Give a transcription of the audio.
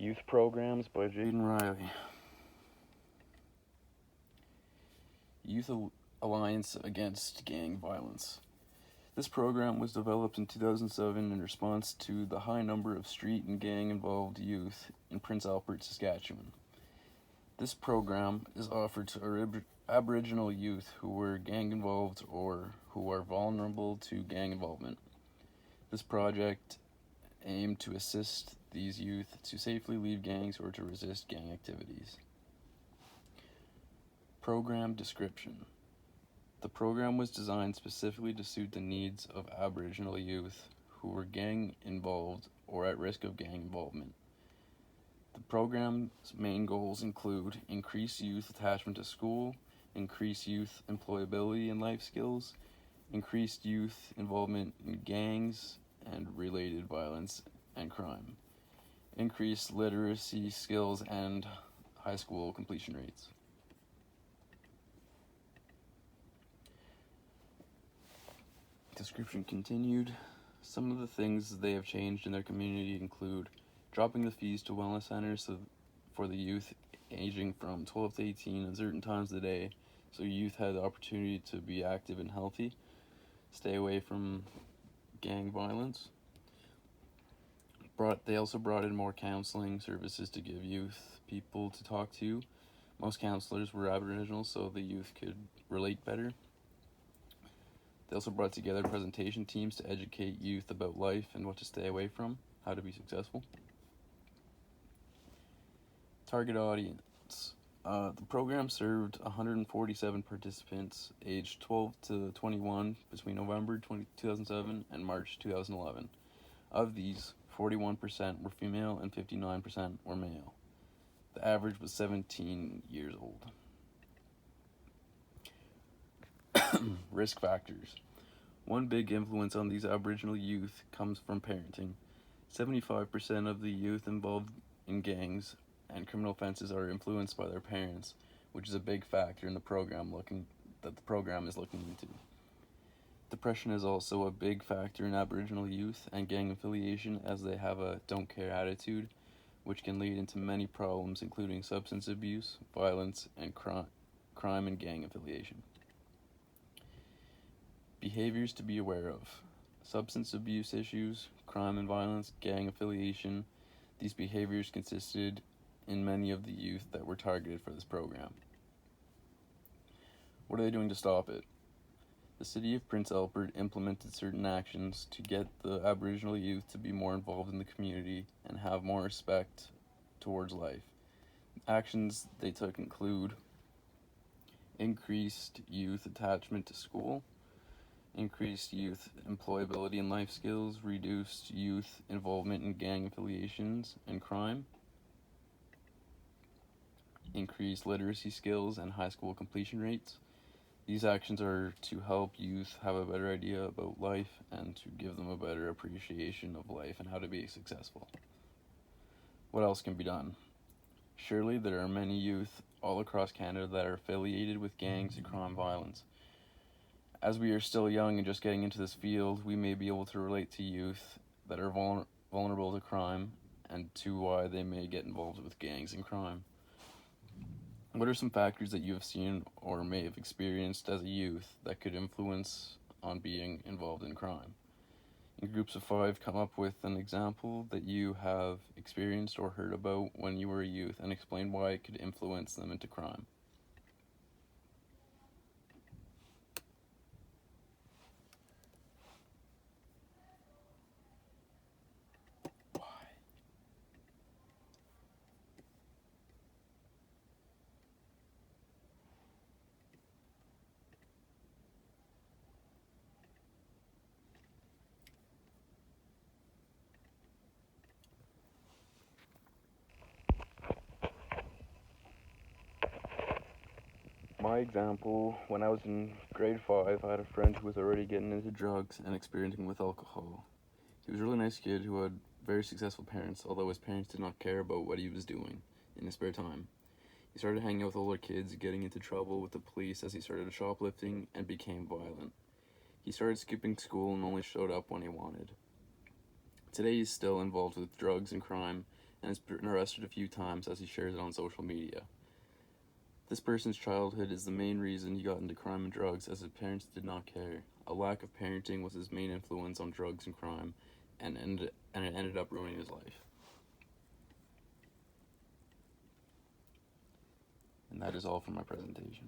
Youth Programs by Jaden Riley. Youth Alliance Against Gang Violence. This program was developed in 2007 in response to the high number of street and gang-involved youth in Prince Albert, Saskatchewan. This program is offered to Aboriginal youth who were gang-involved or who are vulnerable to gang involvement. This project aimed to assist these youth to safely leave gangs or to resist gang activities. Program description. The program was designed specifically to suit the needs of Aboriginal youth who were gang involved or at risk of gang involvement. The program's main goals include increase youth attachment to school, increase youth employability and life skills, increased youth involvement in gangs and related violence and crime, increased literacy skills and high school completion rates. Description continued. Some of the things they have changed in their community include dropping the fees to wellness centers for the youth aging from 12 to 18 at certain times of the day, so youth had the opportunity to be active and healthy, stay away from gang violence. They also brought in more counseling services to give youth people to talk to. Most counselors were Aboriginal, so the youth could relate better. They also brought together presentation teams to educate youth about life and what to stay away from, how to be successful. Target audience. The program served 147 participants aged 12 to 21 between November 2007 and March 2011. Of these, 41% were female and 59% were male. The average was 17 years old. Risk factors. One big influence on these Aboriginal youth comes from parenting. 75% of the youth involved in gangs and criminal offenses are influenced by their parents, which is a big factor in the program that the program is looking into. Depression is also a big factor in Aboriginal youth and gang affiliation, as they have a don't care attitude, which can lead into many problems including substance abuse, violence, and crime and gang affiliation. Behaviors to be aware of. Substance abuse issues, crime and violence, gang affiliation. These behaviors consisted in many of the youth that were targeted for this program. What are they doing to stop it? The city of Prince Albert implemented certain actions to get the Aboriginal youth to be more involved in the community and have more respect towards life. Actions they took include increased youth attachment to school, increased youth employability and life skills, reduced youth involvement in gang affiliations and crime, increased literacy skills and high school completion rates. These actions are to help youth have a better idea about life and to give them a better appreciation of life and how to be successful. What else can be done? Surely there are many youth all across Canada that are affiliated with gangs and crime violence. As we are still young and just getting into this field, we may be able to relate to youth that are vulnerable to crime and to why they may get involved with gangs and crime. What are some factors that you have seen or may have experienced as a youth that could influence on being involved in crime? In groups of 5, come up with an example that you have experienced or heard about when you were a youth and explain why it could influence them into crime. My example, when I was in grade 5, I had a friend who was already getting into drugs and experimenting with alcohol. He was a really nice kid who had very successful parents, although his parents did not care about what he was doing in his spare time. He started hanging out with older kids, getting into trouble with the police as he started shoplifting and became violent. He started skipping school and only showed up when he wanted. Today he's still involved with drugs and crime and has been arrested a few times as he shares it on social media. This person's childhood is the main reason he got into crime and drugs, as his parents did not care. A lack of parenting was his main influence on drugs and crime, and it ended up ruining his life. And that is all for my presentation.